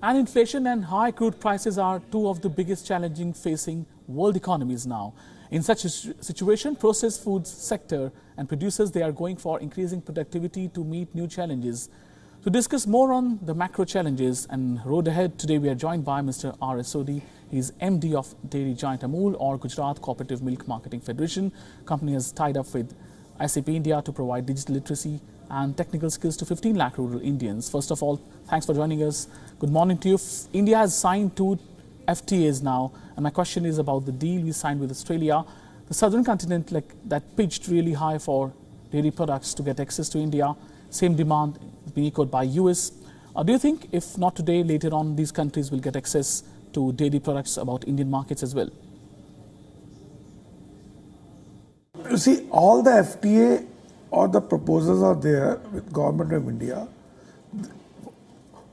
And inflation and high crude prices are two of the biggest challenges facing world economies now. In such a situation, processed foods sector and producers, they are going for increasing productivity to meet new challenges. To discuss more on the macro challenges and road ahead, today we are joined by Mr. R.S. Sodhi. He is MD of dairy giant Amul, or Gujarat Cooperative Milk Marketing Federation. Company has tied up with SAP India to provide digital literacy and technical skills to 15 lakh rural Indians. First of all, thanks for joining us. Good morning to you. India has signed 2 FTAs now, and my question is about the deal we signed with Australia. The southern continent that pitched really high for dairy products to get access to India. Same demand is being echoed by US. Do you think if not today, later on, these countries will get access to dairy products about Indian markets as well? You see, all the FTA or the proposals are there with government of India.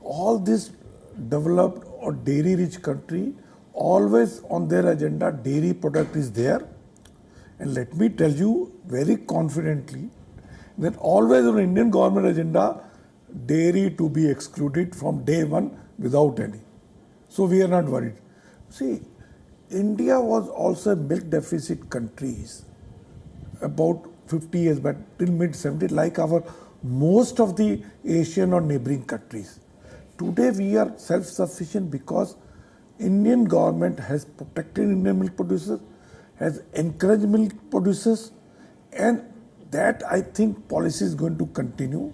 All this developed or dairy-rich country, always on their agenda, dairy product is there. And let me tell you very confidently that always on Indian government agenda, dairy to be excluded from day one without any. So we are not worried. See, India was also a milk deficit countries about 50 years back till mid-70s, like our most of the Asian or neighboring countries. Today we are self-sufficient because Indian government has protected Indian milk producers, has encouraged milk producers, and that I think policy is going to continue.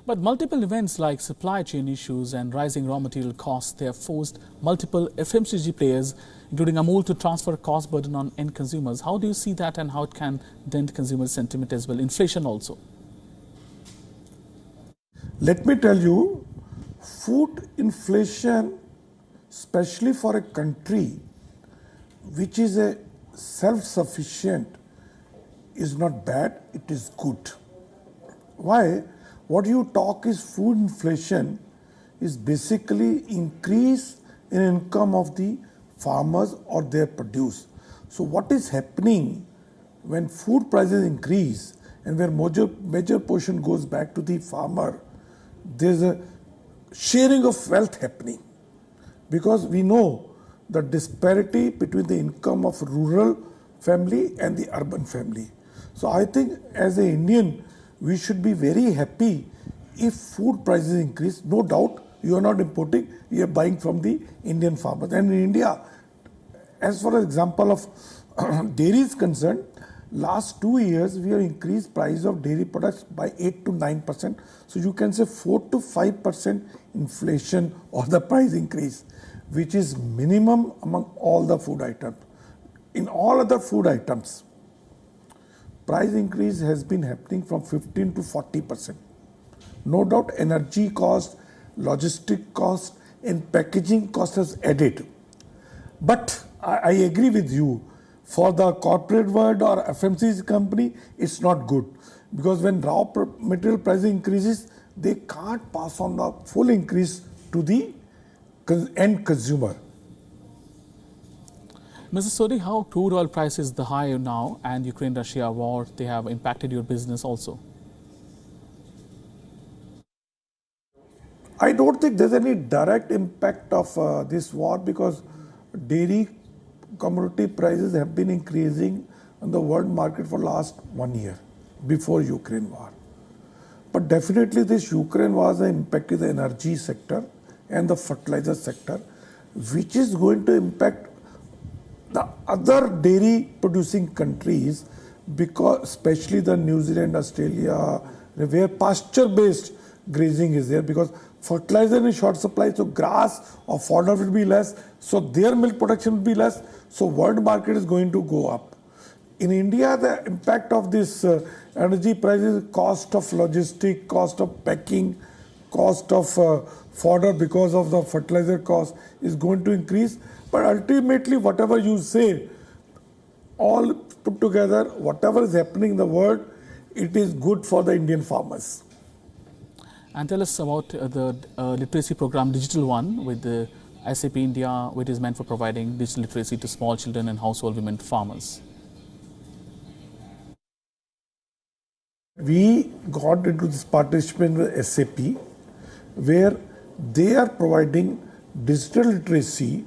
But multiple events like supply chain issues and rising raw material costs, they have forced multiple FMCG players, including Amul, to transfer cost burden on end consumers. How do you see that, and how it can dent consumer sentiment as well? Inflation also. Let me tell you, food inflation, especially for a country which is a self-sufficient, is not bad, it is good. Why? What you talk is food inflation is basically increase in income of the farmers or their produce. So what is happening when food prices increase and where major portion goes back to the farmer, there's a sharing of wealth happening, because we know the disparity between the income of rural family and the urban family. So I think as an Indian, we should be very happy if food prices increase. No doubt, you are not importing, you are buying from the Indian farmers. And in India, as for example of dairy is concerned, last 2 years we have increased price of dairy products by 8 to 9%. So you can say 4 to 5% inflation or the price increase, which is minimum among all the food items. In all other food items, price increase has been happening from 15 to 40%. No doubt energy cost, logistic cost and packaging cost has added. But I agree with you, for the corporate world or FMCG company, it's not good. Because when raw material price increases, they can't pass on the full increase to the end consumer. Mr. Sodhi, how crude oil prices the high now and Ukraine-Russia war, they have impacted your business also? I don't think there's any direct impact of this war, because dairy commodity prices have been increasing on the world market for last 1 year before Ukraine war. But definitely this Ukraine war has impacted the energy sector and the fertilizer sector, which is going to impact the other dairy producing countries, because especially the New Zealand, Australia, where pasture based grazing is there, because fertilizer is short supply, so grass or fodder will be less, so their milk production will be less, so world market is going to go up. In India, the impact of this energy prices, cost of logistic, cost of packing, cost of fodder because of the fertilizer cost is going to increase. But ultimately, whatever you say, all put together, whatever is happening in the world, it is good for the Indian farmers. And tell us about the literacy program, Digital One, with the SAP India, which is meant for providing digital literacy to small children and household women farmers. We got into this partnership with SAP, where they are providing digital literacy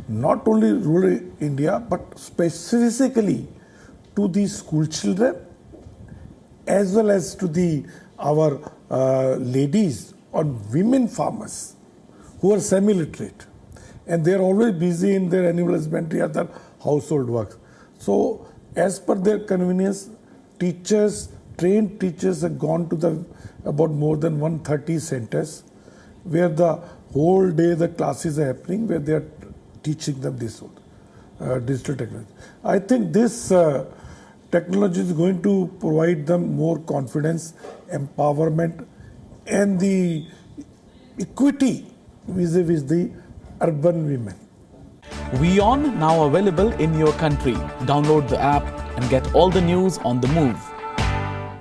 not only rural India but specifically to the school children as well as to our ladies or women farmers who are semi-literate, and they are always busy in their animal husbandry or their household works. So, as per their convenience, trained teachers have gone to about more than 130 centers where the whole day the classes are happening, where they are teaching them this digital technology. I think this technology is going to provide them more confidence, empowerment, and the equity vis-a-vis the urban women. WION now available in your country. Download the app and get all the news on the move.